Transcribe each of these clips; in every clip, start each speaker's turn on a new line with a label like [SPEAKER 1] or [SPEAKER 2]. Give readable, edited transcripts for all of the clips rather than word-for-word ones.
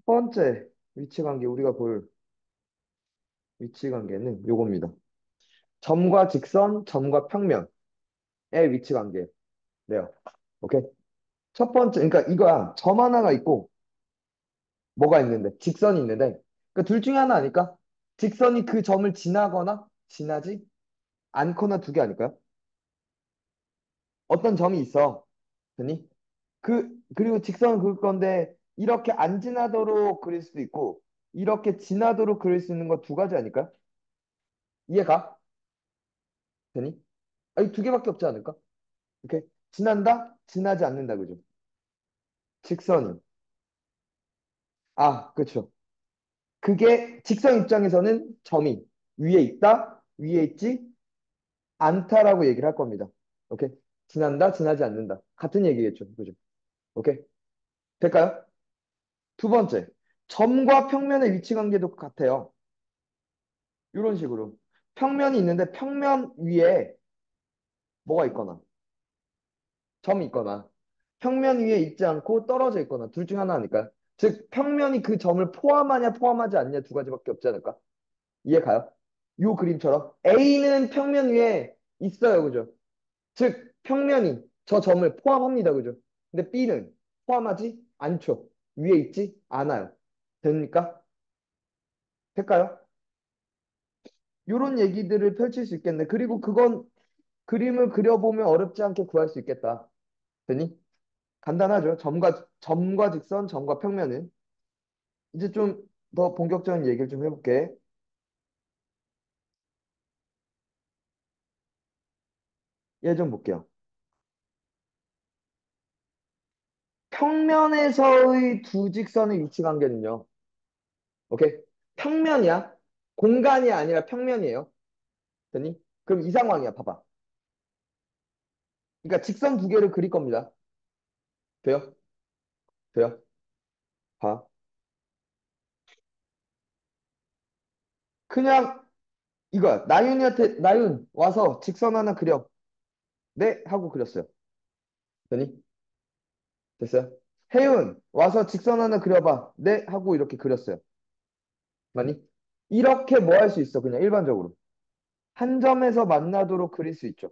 [SPEAKER 1] 번째 위치 관계, 우리가 볼 위치 관계는 요겁니다. 점과 직선, 점과 평면의 위치 관계래요. 오케이. 첫 번째, 그러니까 이거야. 점 하나가 있고, 뭐가 있는데, 직선이 있는데, 그러니까 둘 중에 하나 아닐까? 직선이 그 점을 지나거나, 지나지 않거나 두 개 아닐까요? 어떤 점이 있어. 되니? 그리고 직선은 그럴 건데, 이렇게 안 지나도록 그릴 수도 있고, 이렇게 지나도록 그릴 수 있는 거 두 가지 아닐까요? 이해가? 되니? 아니, 두 개밖에 없지 않을까? 이렇게 지난다? 지나지 않는다, 그죠? 직선이. 아, 그렇죠. 그게 직선 입장에서는 점이 위에 있다, 위에 있지 않다라고 얘기를 할 겁니다. 오케이? 지난다, 지나지 않는다. 같은 얘기겠죠. 그죠? 오케이? 될까요? 두 번째, 점과 평면의 위치 관계도 같아요. 이런 식으로. 평면이 있는데 평면 위에 뭐가 있거나, 점이 있거나, 평면 위에 있지 않고 떨어져 있거나, 둘 중 하나 아닐까요? 즉, 평면이 그 점을 포함하냐, 포함하지 않냐 두 가지밖에 없지 않을까? 이해 가요? 요 그림처럼. A는 평면 위에 있어요. 그죠? 즉, 평면이 저 점을 포함합니다. 그죠? 근데 B는 포함하지 않죠. 위에 있지 않아요. 됩니까? 될까요? 요런 얘기들을 펼칠 수 있겠네. 그리고 그건 그림을 그려보면 어렵지 않게 구할 수 있겠다. 되니? 간단하죠. 점과 직선, 점과 평면은. 이제 좀 더 본격적인 얘기를 좀 해볼게. 얘 좀 볼게요. 평면에서의 두 직선의 위치 관계는요. 오케이? 평면이야. 공간이 아니라 평면이에요. 되니? 그럼 이 상황이야. 봐봐. 그러니까 직선 두 개를 그릴 겁니다. 돼요? 돼요? 봐. 그냥 이거야. 나윤이한테 나윤 와서 직선 하나 그려. 네? 하고 그렸어요. 되니? 됐어요? 혜윤 와서 직선 하나 그려봐. 네? 하고 이렇게 그렸어요. 맞니? 이렇게 뭐 할 수 있어? 그냥 일반적으로. 한 점에서 만나도록 그릴 수 있죠.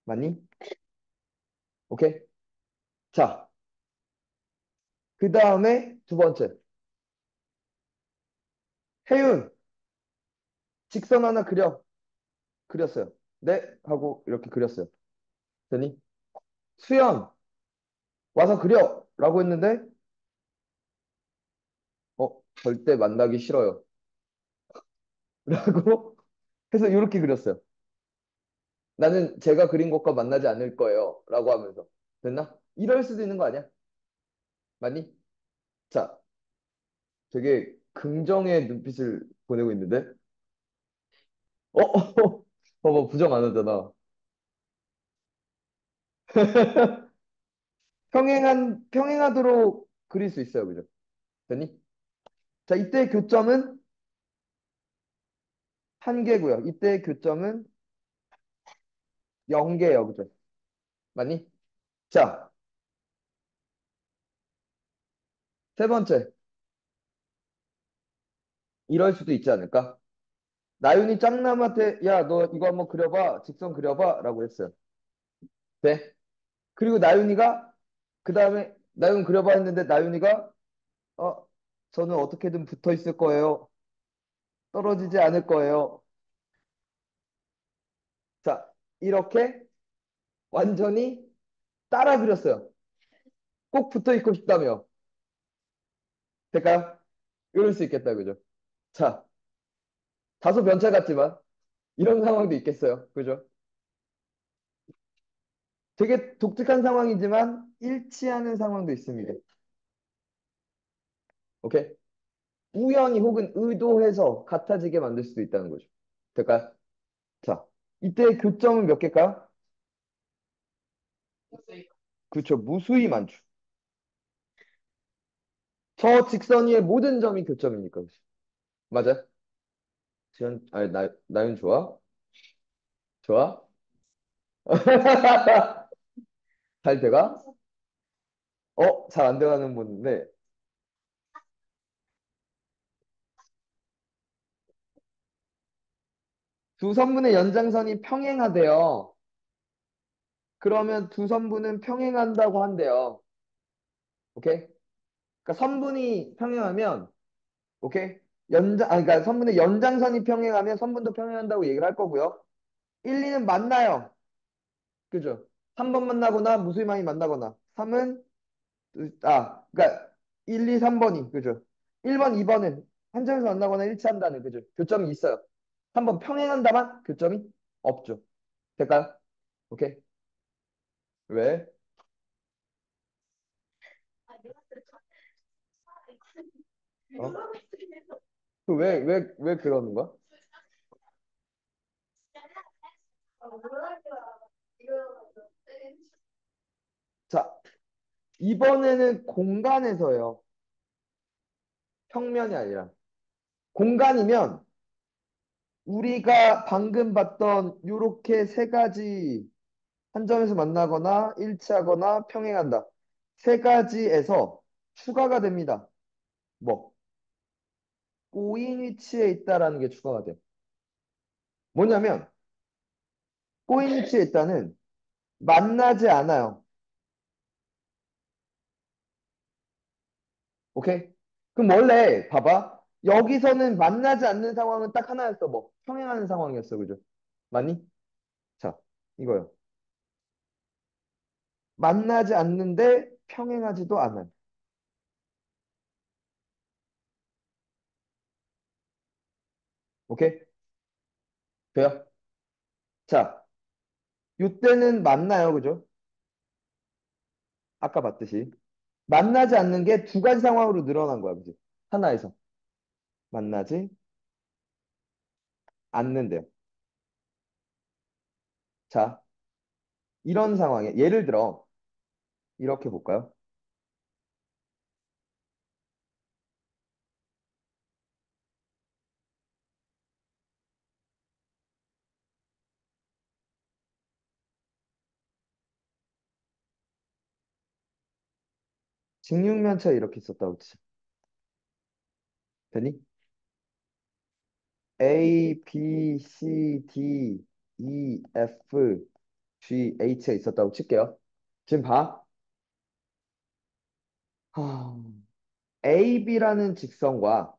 [SPEAKER 1] 맞니? 오케이? 자, 그 다음에 두 번째. 혜윤 직선 하나 그려. 그렸어요. 네? 하고 이렇게 그렸어요. 되니? 수연 와서 그려! 라고 했는데 절대 만나기 싫어요. 라고 해서 이렇게 그렸어요. 나는 제가 그린 것과 만나지 않을 거예요. 라고 하면서. 됐나? 이럴 수도 있는 거 아니야? 맞니? 자, 되게 긍정의 눈빛을 보내고 있는데? 봐봐, 부정 안 하잖아. 평행하도록 그릴 수 있어요. 그죠? 됐니? 자, 이때 교점은 한 개고요. 이때 교점은 0개예요. 그죠? 맞니? 자, 세 번째. 이럴 수도 있지 않을까? 나윤이 짱남한테 야, 너 이거 한번 그려봐. 직선 그려봐. 라고 했어요. 네? 그리고 나윤이가 그 다음에 나윤 그려봐 했는데 나윤이가 어, 저는 어떻게든 붙어 있을 거예요. 떨어지지 않을 거예요. 자, 이렇게 완전히 따라 그렸어요. 꼭 붙어 있고 싶다며. 될까요? 이럴 수 있겠다. 그죠? 자, 다소 변태 같지만 이런 상황도 있겠어요. 그죠? 되게 독특한 상황이지만 일치하는 상황도 있습니다. 오케이? 우연히 혹은 의도해서 같아지게 만들 수도 있다는 거죠. 될까요? 자, 이때 교점은 몇 개일까요? 그렇죠. 무수히 많죠. 저 직선 위의 모든 점이 교점이니까. 그죠? 맞아? 아니, 나윤 좋아? 좋아? 잘 돼가? 잘 안 돼가는 분인데. 두 선분의 연장선이 평행하대요. 그러면 두 선분은 평행한다고 한대요. 오케이? 그러니까 선분이 평행하면, 오케이? 그러니까 선분의 연장선이 평행하면 선분도 평행한다고 얘기를 할 거고요. 1, 2는 만나요. 그죠? 3번 만나거나 무수히많이 만나거나. 3은, 그러니까 1, 2, 3번이, 그죠? 1번, 2번은 한 점에서 만나거나 일치한다는, 그죠? 교점이 있어요. 3번 평행한다만 교점이 없죠. 될까요? 오케이? 왜? 어? 왜 그러는 거야? 자, 이번에는 공간에서요. 평면이 아니라. 공간이면 우리가 방금 봤던 요렇게 세 가지 한 점에서 만나거나 일치하거나 평행한다. 세 가지에서 추가가 됩니다. 뭐? 꼬인 위치에 있다라는 게 추가가 돼. 뭐냐면 꼬인 위치에 있다는 만나지 않아요. 오케이? 그럼 원래 봐봐. 여기서는 만나지 않는 상황은 딱 하나였어. 뭐? 평행하는 상황이었어. 그죠? 맞니? 자, 이거요. 만나지 않는데 평행하지도 않아요. 오케이? 돼요? 자, 이때는 만나요. 그죠? 아까 봤듯이. 만나지 않는 게 두 가지 상황으로 늘어난 거야. 그지? 하나에서. 만나지 않는데요. 자, 이런 상황에 예를 들어 이렇게 볼까요? 직육면체 이렇게 썼다고 치죠. 되니? A, B, C, D, E, F, G, H에 있었다고 칠게요. 지금 봐. AB라는 직선과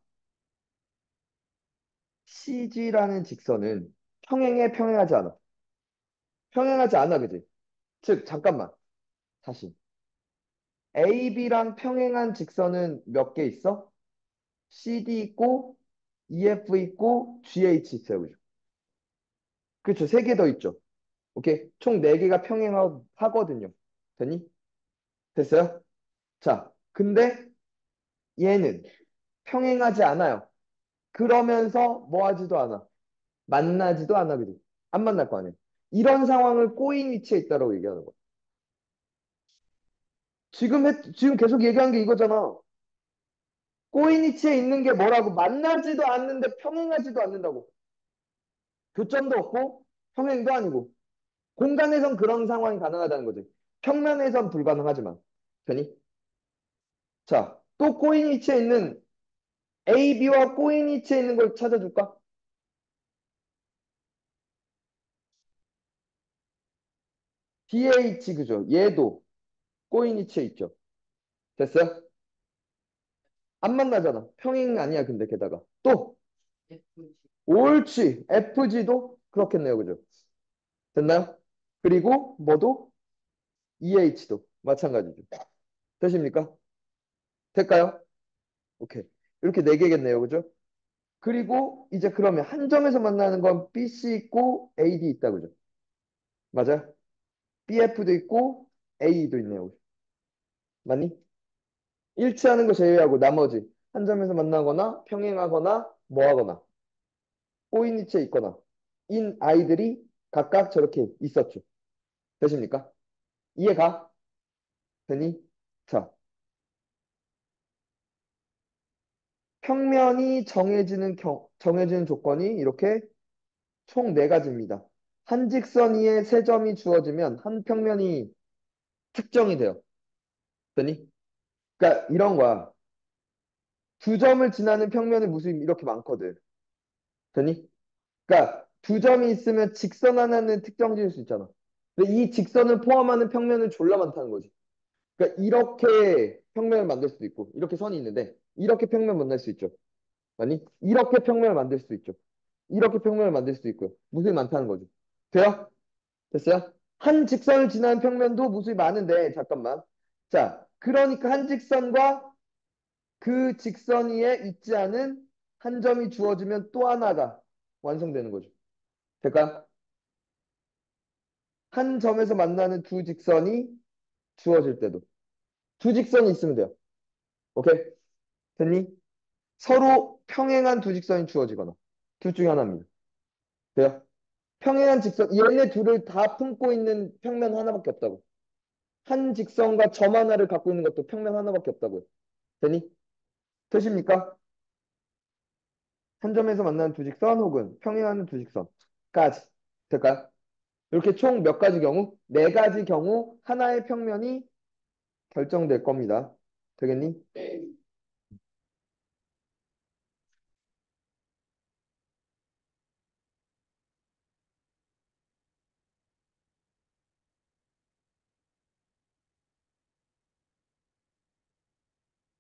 [SPEAKER 1] CG라는 직선은 평행하지 않아. 평행하지 않아, 그지? 즉, 잠깐만. 다시. AB랑 평행한 직선은 몇 개 있어? CD 있고, EF 있고, GH 있어요, 그죠? 그렇죠. 세 개 더 있죠. 오케이. 총 네 개가 평행하거든요. 됐니? 됐어요? 자, 근데 얘는 평행하지 않아요. 그러면서 뭐 하지도 않아. 만나지도 않아, 그지? 안 만날 거 아니야. 이런 상황을 꼬인 위치에 있다고 얘기하는 거야. 지금 계속 얘기한 게 이거잖아. 꼬인 위치에 있는 게 뭐라고? 만나지도 않는데 평행하지도 않는다고. 교점도 없고 평행도 아니고. 공간에선 그런 상황이 가능하다는 거지. 평면에선 불가능하지만. 되니? 자, 또 꼬인 위치에 있는 A, B와 꼬인 위치에 있는 걸 찾아줄까? DH 그죠? 얘도 꼬인 위치에 있죠. 됐어요? 안 만나잖아. 평행 아니야, 근데 게다가. 또, 옳지. FG도 그렇겠네요. 그죠? 됐나요? 그리고 뭐도? EH도 마찬가지죠. 되십니까? 될까요? 오케이. 이렇게 네 개겠네요. 그죠? 그리고 이제 그러면 한 점에서 만나는 건 BC 있고 AD 있다. 그죠? 맞아요? BF도 있고 AE도 있네요. 맞니? 일치하는 거 제외하고 나머지 한 점에서 만나거나 평행하거나 뭐하거나 꼬인 위치에 있거나 인 아이들이 각각 저렇게 있었죠. 되십니까? 이해가? 되니? 자, 평면이 정해지는 조건이 이렇게 총 네 가지입니다. 한 직선 위에 세 점이 주어지면 한 평면이 특정이 돼요. 되니? 그러니까 이런 거야. 두 점을 지나는 평면의 무수히 이렇게 많거든. 되니? 그러니까 두 점이 있으면 직선 하나는 특정 지을 수 있잖아. 근데 이 직선을 포함하는 평면은 졸라 많다는 거지. 그러니까 이렇게 평면을 만들 수도 있고, 이렇게 선이 있는데, 이렇게 평면 만들 수 있죠. 아니, 이렇게 평면을 만들 수도 있죠. 이렇게 평면을 만들 수도 있고요. 무수히 많다는 거죠. 돼요? 됐어요? 한 직선을 지나는 평면도 무수히 많은데, 잠깐만. 자, 그러니까 한 직선과 그 직선 위에 있지 않은 한 점이 주어지면 또 하나가 완성되는 거죠. 될까요? 한 점에서 만나는 두 직선이 주어질 때도. 두 직선이 있으면 돼요. 오케이? 됐니? 서로 평행한 두 직선이 주어지거나. 둘 중에 하나입니다. 돼요? 평행한 직선, 얘네 둘을 다 품고 있는 평면 하나밖에 없다고. 한 직선과 점 하나를 갖고 있는 것도 평면 하나밖에 없다고요. 되니? 되십니까? 한 점에서 만나는 두 직선 혹은 평행하는 두 직선까지. 될까요? 이렇게 총 몇 가지 경우? 네 가지 경우 하나의 평면이 결정될 겁니다. 되겠니?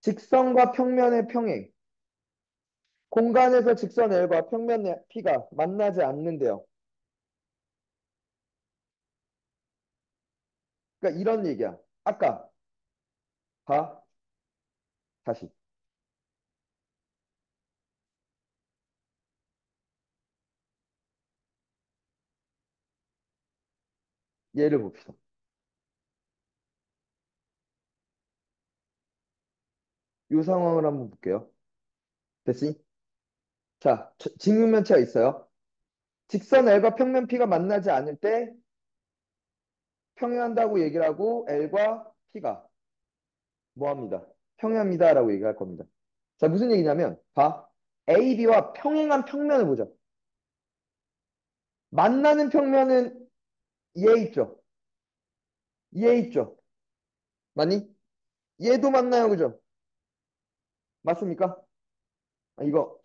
[SPEAKER 1] 직선과 평면의 평행. 공간에서 직선 L과 평면 P가 만나지 않는데요. 그러니까 이런 얘기야. 아까 봐. 다시. 예를 봅시다. 이 상황을 한번 볼게요. 됐지? 자, 직육면체가 있어요. 직선 L과 평면 P가 만나지 않을 때 평행한다고 얘기를 하고 L과 P가 뭐합니다. 평행합니다라고 얘기할 겁니다. 자, 무슨 얘기냐면 봐. AB와 평행한 평면을 보자. 만나는 평면은 얘 있죠. 얘 있죠. 맞니? 얘도 만나요. 그죠? 맞습니까? 아, 이거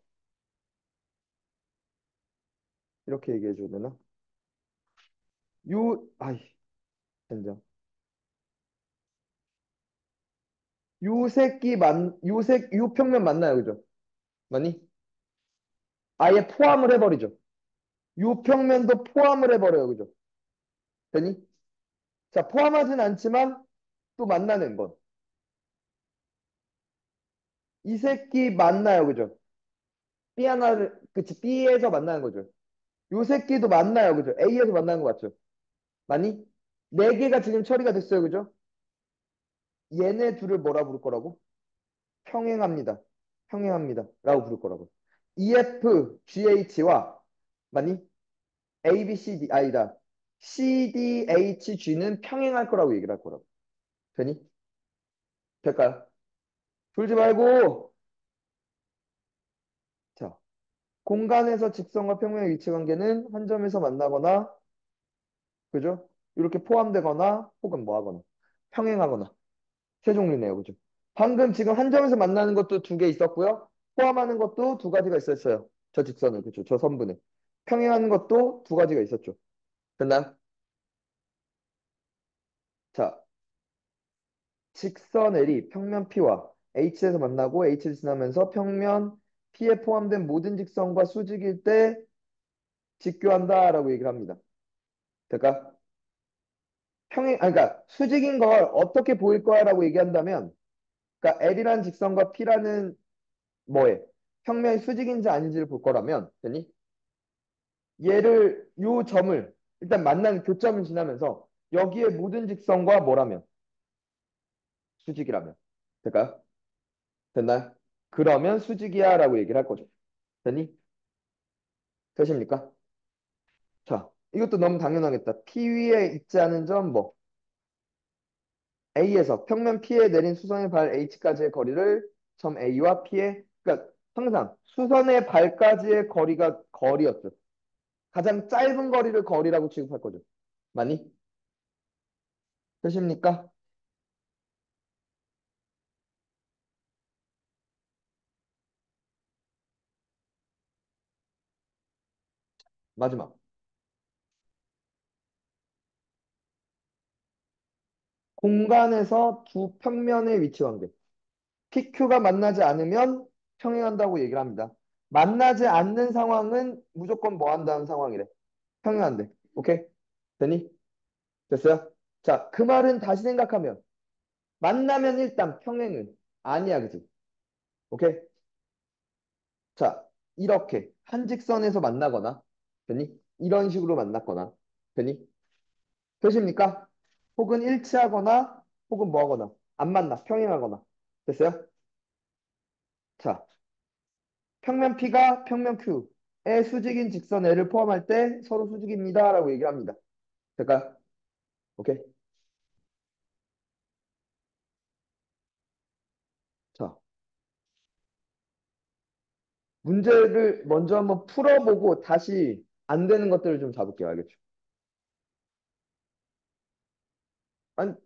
[SPEAKER 1] 이렇게 얘기해 줘야 되나? 아이, 된장. 요 평면 맞나요? 그죠? 맞니? 아예 포함을 해버리죠. 요 평면도 포함을 해버려요. 그죠? 되니? 자, 포함하진 않지만 또 만나는 건. 이 새끼 만나요. 그죠? B 하나를, 그치, B에서 만나는 거죠. 요 새끼도 만나요. 그죠? A에서 만나는 거 맞죠? 맞니? 네 개가 지금 처리가 됐어요. 그죠? 얘네 둘을 뭐라 부를 거라고? 평행합니다. 평행합니다. 라고 부를 거라고. EF, GH와, 맞니? A, B, C, D, 아니다. C, D, H, G는 평행할 거라고 얘기를 할 거라고. 되니? 될까요? 졸지 말고, 자, 공간에서 직선과 평면의 위치 관계는 한 점에서 만나거나, 그죠? 이렇게 포함되거나, 혹은 뭐 하거나, 평행하거나, 세 종류네요. 그죠? 방금 지금 한 점에서 만나는 것도 두 개 있었고요. 포함하는 것도 두 가지가 있었어요. 저 직선을, 그죠? 저 선분을. 평행하는 것도 두 가지가 있었죠. 됐나요? 자, 직선 L이 평면 P와 H에서 만나고 H를 지나면서 평면 P에 포함된 모든 직선과 수직일 때 직교한다라고 얘기를 합니다. 될까? 그러니까 수직인 걸 어떻게 보일 거야라고 얘기한다면, 그러니까 L이라는 직선과 P라는 뭐에 평면이 수직인지 아닌지를 볼 거라면, 되니? 요 점을 일단 만나는 교점을 지나면서 여기에 모든 직선과 뭐라면 수직이라면 될까요? 됐나요? 그러면 수직이야라고 얘기를 할 거죠. 됐니? 되십니까? 자, 이것도 너무 당연하겠다. P 위에 있지 않은 점 뭐 A에서 평면 P에 내린 수선의 발 H까지의 거리를 점 A와 P의 그러니까 항상 수선의 발까지의 거리가 거리였죠. 가장 짧은 거리를 거리라고 취급할 거죠. 맞니? 되십니까? 마지막. 공간에서 두 평면의 위치 관계. PQ가 만나지 않으면 평행한다고 얘기를 합니다. 만나지 않는 상황은 무조건 뭐 한다는 상황이래. 평행한대. 오케이? 되니? 됐어요? 자, 그 말은 다시 생각하면 만나면 일단 평행은 아니야, 그지? 오케이? 자, 이렇게 한 직선에서 만나거나 되니? 이런 식으로 만났거나 되니? 되십니까? 혹은 일치하거나 혹은 뭐 하거나 안 만나 평행하거나 됐어요? 자, 평면 P가 평면 Q의 수직인 직선 L을 포함할 때 서로 수직입니다 라고 얘기를 합니다. 될까요? 오케이. 자, 문제를 먼저 한번 풀어보고 다시 안 되는 것들을 좀 잡을게요. 알겠죠? 아니,